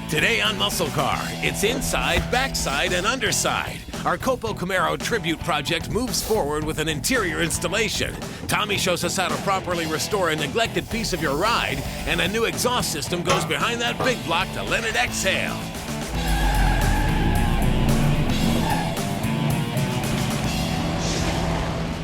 Today on Musclecar, it's inside, backside, and underside. Our COPO Camaro tribute project moves forward with an interior installation. Tommy shows us how to properly restore a neglected piece of your ride, and a new exhaust system goes behind that big block to let it exhale.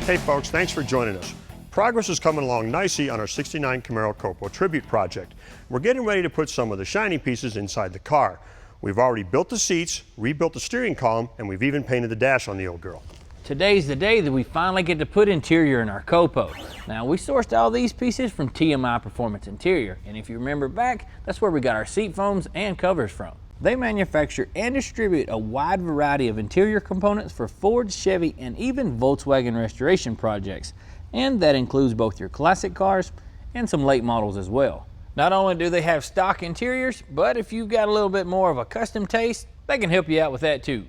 Hey folks, thanks for joining us. Progress is coming along nicely on our '69 Camaro COPO Tribute project. We're getting ready to put some of the shiny pieces inside the car. We've already built the seats, rebuilt the steering column, and we've even painted the dash on the old girl. Today's the day that we finally get to put interior in our COPO. Now, we sourced all these pieces from TMI Performance Interior, and if you remember back, that's where we got our seat foams and covers from. They manufacture and distribute a wide variety of interior components for Ford, Chevy, and even Volkswagen restoration projects. And that includes both your classic cars and some late models as well. Not only do they have stock interiors, but if you've got a little bit more of a custom taste, they can help you out with that too.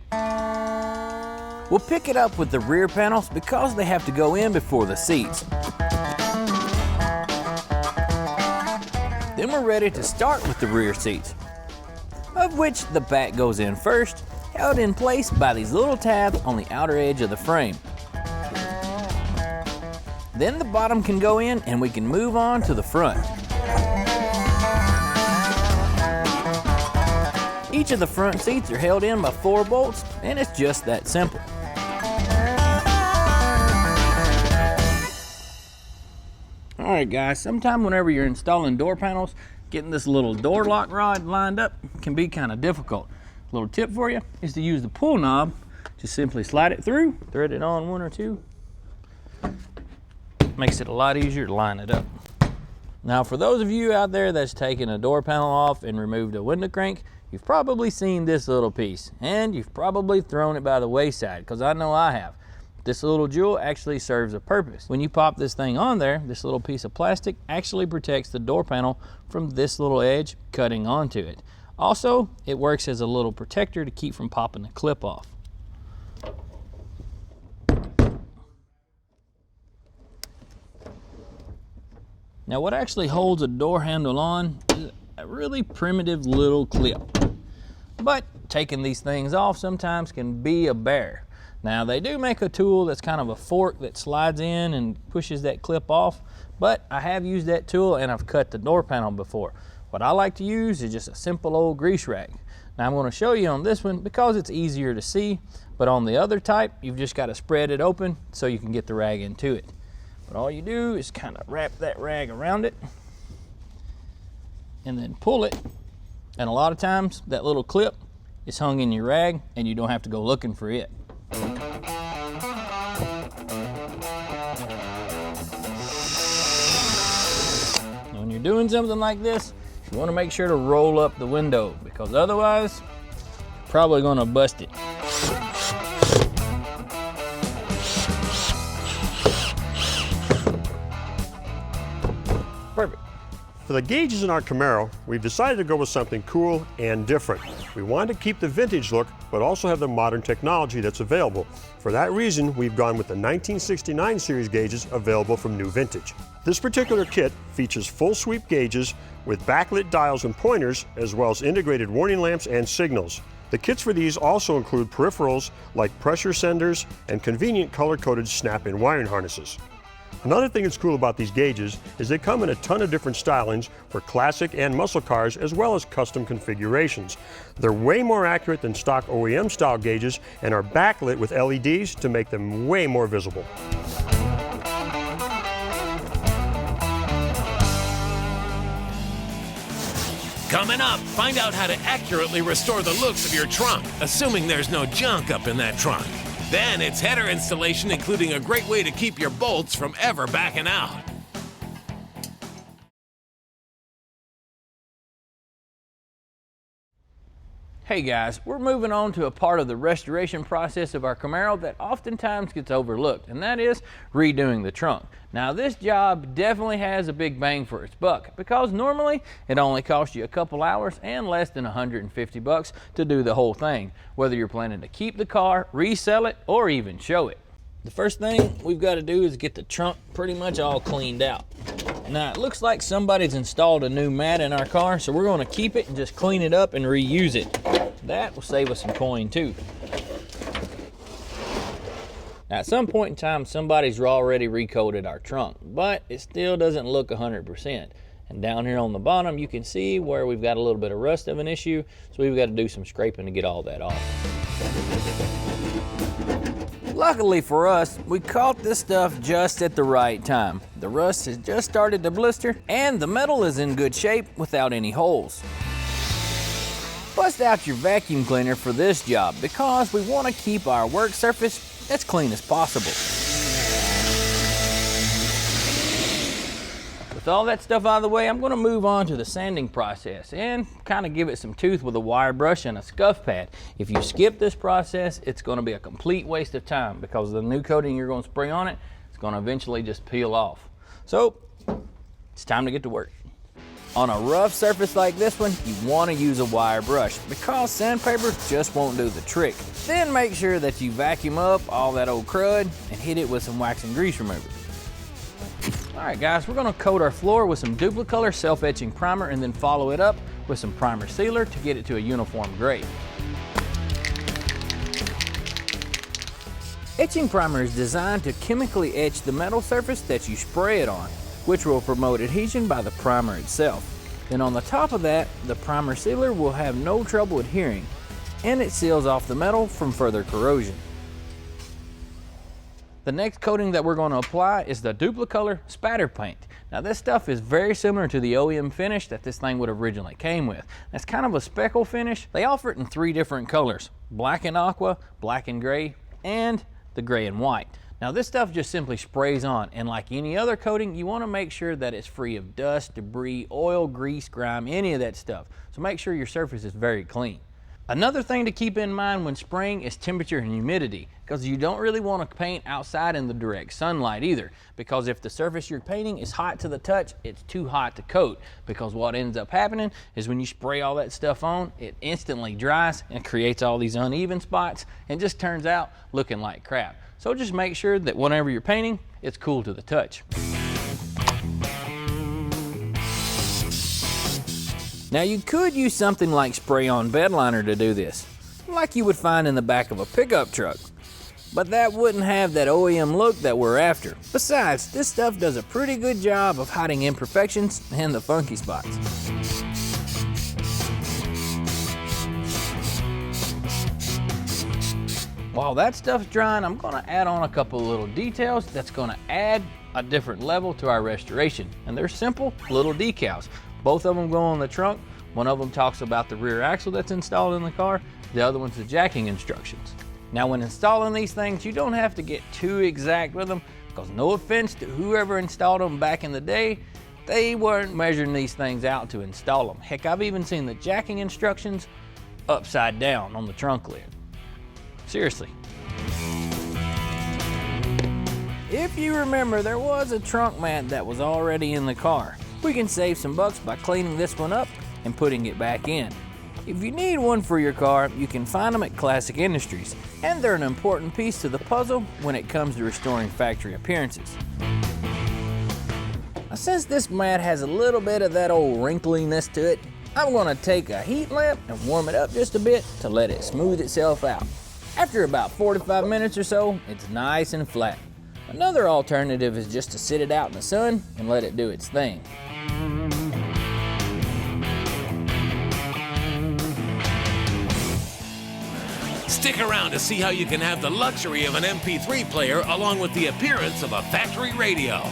We'll pick it up with the rear panels because they have to go in before the seats. Then we're ready to start with the rear seats, of which the back goes in first, held in place by these little tabs on the outer edge of the frame. Then the bottom can go in and we can move on to the front. Each of the front seats are held in by 4 bolts, and it's just that simple. Alright guys, sometime whenever you're installing door panels, getting this little door lock rod lined up can be kind of difficult. A little tip for you is to use the pull knob. Just simply slide it through, thread it on 1 or 2. Makes it a lot easier to line it up. Now for those of you out there that's taken a door panel off and removed a window crank, you've probably seen this little piece, and you've probably thrown it by the wayside, because I know I have. This little jewel actually serves a purpose. When you pop this thing on there, this little piece of plastic actually protects the door panel from this little edge cutting onto it. Also, it works as a little protector to keep from popping the clip off. Now what actually holds a door handle on is a really primitive little clip. But taking these things off sometimes can be a bear. Now they do make a tool that's kind of a fork that slides in and pushes that clip off, but I have used that tool and I've cut the door panel before. What I like to use is just a simple old grease rag. Now I'm going to show you on this one because it's easier to see, but on the other type you've just got to spread it open so you can get the rag into it. But all you do is kind of wrap that rag around it and then pull it. And a lot of times that little clip is hung in your rag and you don't have to go looking for it. When you're doing something like this, you want to make sure to roll up the window, because otherwise you're probably going to bust it. Perfect. For the gauges in our Camaro, we've decided to go with something cool and different. We wanted to keep the vintage look, but also have the modern technology that's available. For that reason, we've gone with the 1969 series gauges available from New Vintage. This particular kit features full sweep gauges with backlit dials and pointers, as well as integrated warning lamps and signals. The kits for these also include peripherals like pressure senders and convenient color-coded snap-in wiring harnesses. Another thing that's cool about these gauges is they come in a ton of different stylings for classic and muscle cars, as well as custom configurations. They're way more accurate than stock OEM style gauges and are backlit with LEDs to make them way more visible. Coming up, find out how to accurately restore the looks of your trunk, assuming there's no junk up in that trunk. Then it's header installation, including a great way to keep your bolts from ever backing out. Hey guys, we're moving on to a part of the restoration process of our Camaro that oftentimes gets overlooked, and that is redoing the trunk. Now this job definitely has a big bang for its buck, because normally it only costs you a couple hours and less than 150 bucks to do the whole thing, whether you're planning to keep the car, resell it, or even show it. The first thing we've got to do is get the trunk pretty much all cleaned out. Now it looks like somebody's installed a new mat in our car, so we're gonna keep it and just clean it up and reuse it. That will save us some coin too. Now at some point in time, somebody's already recoated our trunk, but it still doesn't look 100%. And down here on the bottom, you can see where we've got a little bit of rust of an issue, so we've got to do some scraping to get all that off. Luckily for us, we caught this stuff just at the right time. The rust has just started to blister, and the metal is in good shape without any holes. Bust out your vacuum cleaner for this job because we want to keep our work surface as clean as possible. With all that stuff out of the way, I'm going to move on to the sanding process and kind of give it some tooth with a wire brush and a scuff pad. If you skip this process, it's going to be a complete waste of time because the new coating you're going to spray on it, it's going to eventually just peel off. So it's time to get to work. On a rough surface like this one, you want to use a wire brush because sandpaper just won't do the trick. Then make sure that you vacuum up all that old crud and hit it with some wax and grease remover. Alright guys, we're going to coat our floor with some Duplicolor self-etching primer and then follow it up with some primer sealer to get it to a uniform grade. Etching primer is designed to chemically etch the metal surface that you spray it on, which will promote adhesion by the primer itself. Then on the top of that, the primer sealer will have no trouble adhering, and it seals off the metal from further corrosion. The next coating that we're going to apply is the Duplicolor spatter paint. Now this stuff is very similar to the OEM finish that this thing would originally came with. It's kind of a speckle finish. They offer it in 3 different colors: black and aqua, black and gray, and the gray and white. Now this stuff just simply sprays on, and like any other coating, you want to make sure that it's free of dust, debris, oil, grease, grime, any of that stuff. So make sure your surface is very clean. Another thing to keep in mind when spraying is temperature and humidity, because you don't really want to paint outside in the direct sunlight either, because if the surface you're painting is hot to the touch, it's too hot to coat, because what ends up happening is when you spray all that stuff on, it instantly dries and creates all these uneven spots and just turns out looking like crap. So just make sure that whenever you're painting, it's cool to the touch. Now you could use something like spray-on bed liner to do this, like you would find in the back of a pickup truck. But that wouldn't have that OEM look that we're after. Besides, this stuff does a pretty good job of hiding imperfections and the funky spots. While that stuff's drying, I'm gonna add on a couple of little details that's gonna add a different level to our restoration. And they're simple little decals. Both of them go on the trunk. One of them talks about the rear axle that's installed in the car. The other one's the jacking instructions. Now when installing these things, you don't have to get too exact with them, because no offense to whoever installed them back in the day, they weren't measuring these things out to install them. Heck, I've even seen the jacking instructions upside down on the trunk lid. Seriously. If you remember, there was a trunk mat that was already in the car. We can save some bucks by cleaning this one up and putting it back in. If you need one for your car, you can find them at Classic Industries, and they're an important piece to the puzzle when it comes to restoring factory appearances. Now, since this mat has a little bit of that old wrinkliness to it, I'm going to take a heat lamp and warm it up just a bit to let it smooth itself out. After about 45 minutes or so, it's nice and flat. Another alternative is just to sit it out in the sun and let it do its thing. Stick around to see how you can have the luxury of an MP3 player along with the appearance of a factory radio.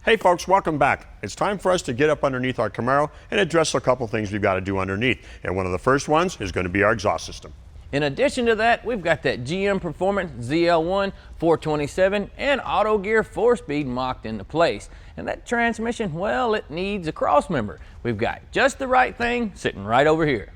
Hey folks, welcome back. It's time for us to get up underneath our Camaro and address a couple things we've got to do underneath. And one of the first ones is going to be our exhaust system. In addition to that, we've got that GM Performance ZL1 427 and Auto Gear 4-speed mocked into place. And that transmission, well, it needs a cross member. We've got just the right thing sitting right over here.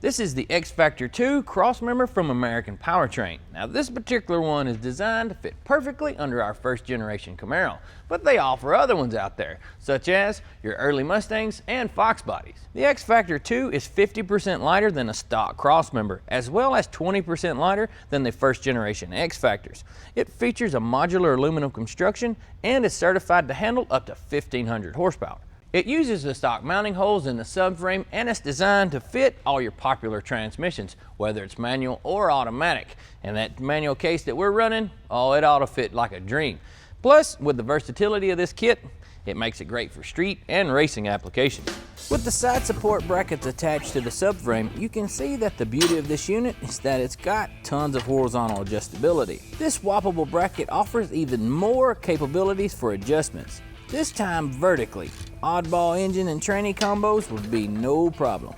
This is the X Factor 2 crossmember from American Powertrain. Now this particular one is designed to fit perfectly under our first generation Camaro, but they offer other ones out there, such as your early Mustangs and Fox bodies. The X Factor 2 is 50% lighter than a stock crossmember, as well as 20% lighter than the first generation X Factors. It features a modular aluminum construction and is certified to handle up to 1,500 horsepower. It uses the stock mounting holes in the subframe, and it's designed to fit all your popular transmissions, whether it's manual or automatic. And that manual case that we're running, oh, it ought to fit like a dream. Plus, with the versatility of this kit, it makes it great for street and racing applications. With the side support brackets attached to the subframe, you can see that the beauty of this unit is that it's got tons of horizontal adjustability. This swappable bracket offers even more capabilities for adjustments, this time vertically. Oddball engine and tranny combos would be no problem.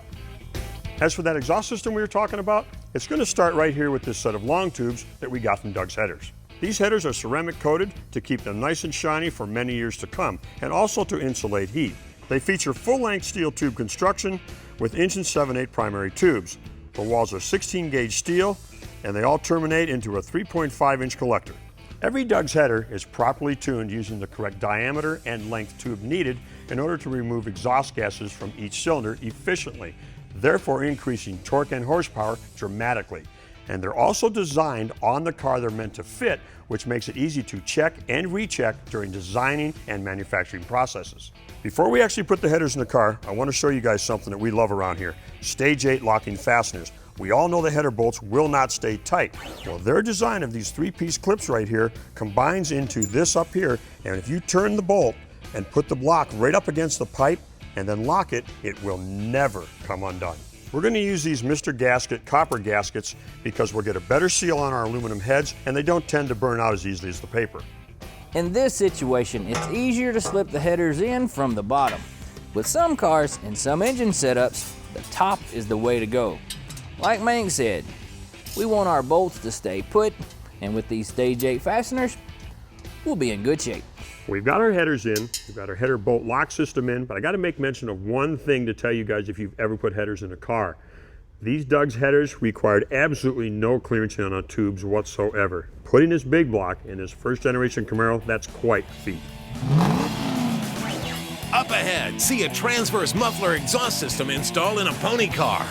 As for that exhaust system we were talking about, it's going to start right here with this set of long tubes that we got from Doug's headers. These headers are ceramic coated to keep them nice and shiny for many years to come, and also to insulate heat. They feature full-length steel tube construction with 1 7/8" primary tubes. The walls are 16 gauge steel, and they all terminate into a 3.5-inch collector. Every Doug's header is properly tuned using the correct diameter and length tube needed in order to remove exhaust gases from each cylinder efficiently, therefore increasing torque and horsepower dramatically. And they're also designed on the car they're meant to fit, which makes it easy to check and recheck during designing and manufacturing processes. Before we actually put the headers in the car, I want to show you guys something that we love around here: Stage 8 locking fasteners. We all know the header bolts will not stay tight. Well, their design of these 3-piece clips right here combines into this up here, and if you turn the bolt and put the block right up against the pipe and then lock it, it will never come undone. We're going to use these Mr. Gasket copper gaskets because we'll get a better seal on our aluminum heads, and they don't tend to burn out as easily as the paper. In this situation, it's easier to slip the headers in from the bottom. With some cars and some engine setups, the top is the way to go. Like Mank said, we want our bolts to stay put, and with these Stage 8 fasteners, we'll be in good shape. We've got our headers in, we've got our header bolt lock system in, but I got to make mention of one thing to tell you guys if you've ever put headers in a car. These Doug's headers required absolutely no clearance on our tubes whatsoever. Putting this big block in this first generation Camaro, that's quite a feat. Up ahead, see a transverse muffler exhaust system installed in a pony car.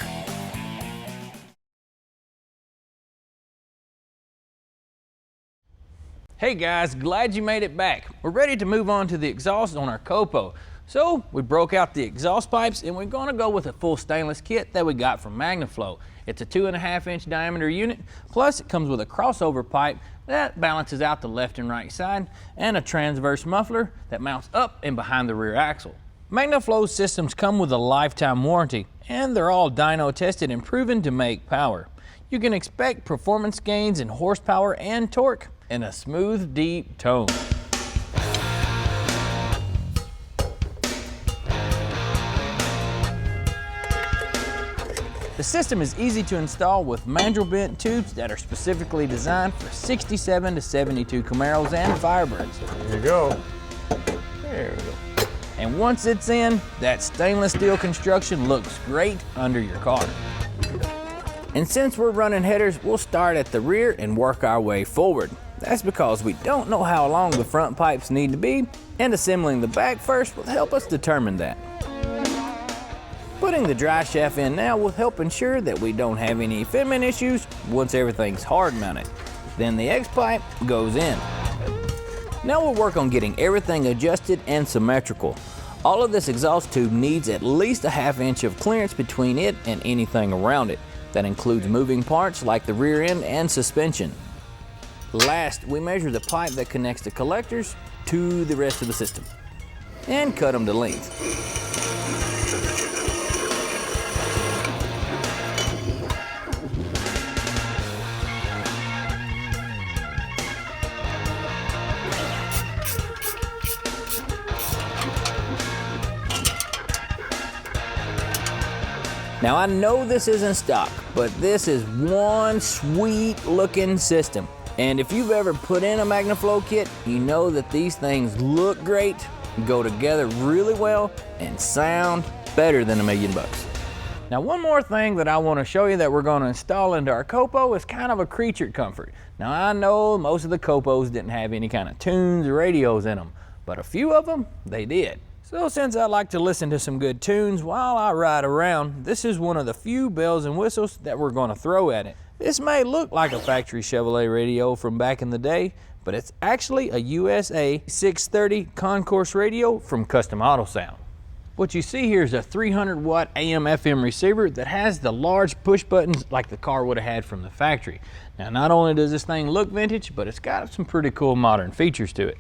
Hey guys, glad you made it back. We're ready to move on to the exhaust on our COPO. So we broke out the exhaust pipes, and we're gonna go with a full stainless kit that we got from MagnaFlow. It's a 2.5-inch diameter unit, plus it comes with a crossover pipe that balances out the left and right side, and a transverse muffler that mounts up and behind the rear axle. MagnaFlow systems come with a lifetime warranty, and they're all dyno tested and proven to make power. You can expect performance gains in horsepower and torque in a smooth, deep tone. The system is easy to install with mandrel bent tubes that are specifically designed for 67 to 72 Camaros and Firebirds. There you go. There we go. And once it's in, that stainless steel construction looks great under your car. And since we're running headers, we'll start at the rear and work our way forward. That's because we don't know how long the front pipes need to be, and assembling the back first will help us determine that. Putting the dry shaft in now will help ensure that we don't have any fitment issues once everything's hard mounted. Then the X-pipe goes in. Now we'll work on getting everything adjusted and symmetrical. All of this exhaust tube needs at least a 1/2 inch of clearance between it and anything around it. That includes moving parts like the rear end and suspension. Last, we measure the pipe that connects the collectors to the rest of the system and cut them to length. Now I know this isn't stock, but this is one sweet looking system. And if you've ever put in a MagnaFlow kit, you know that these things look great, go together really well, and sound better than $1 million. Now, one more thing that I want to show you that we're going to install into our COPO is kind of a creature comfort. Now, I know most of the COPOs didn't have any kind of tunes or radios in them, but a few of them, they did. So since I like to listen to some good tunes while I ride around, this is one of the few bells and whistles that we're going to throw at it. This may look like a factory Chevrolet radio from back in the day, but it's actually a USA 630 Concourse radio from Custom Auto Sound. What you see here is a 300 watt AM/FM receiver that has the large push buttons like the car would have had from the factory. Now, not only does this thing look vintage, but it's got some pretty cool modern features to it.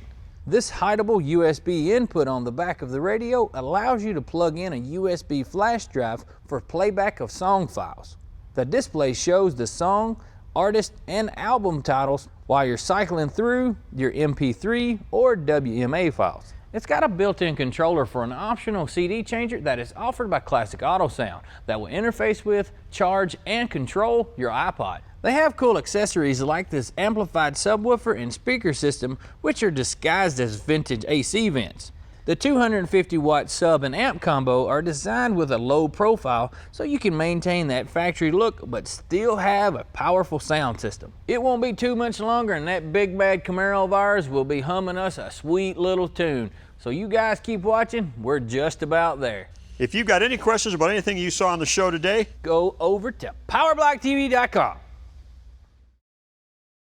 This hideable USB input on the back of the radio allows you to plug in a USB flash drive for playback of song files. The display shows the song, artist, and album titles while you're cycling through your MP3 or WMA files. It's got a built-in controller for an optional CD changer that is offered by Classic Auto Sound that will interface with, charge, and control your iPod. They have cool accessories like this amplified subwoofer and speaker system, which are disguised as vintage AC vents. The 250 watt sub and amp combo are designed with a low profile so you can maintain that factory look but still have a powerful sound system. It won't be too much longer and that big bad Camaro of ours will be humming us a sweet little tune. So you guys keep watching, we're just about there. If you've got any questions about anything you saw on the show today, go over to PowerBlockTV.com.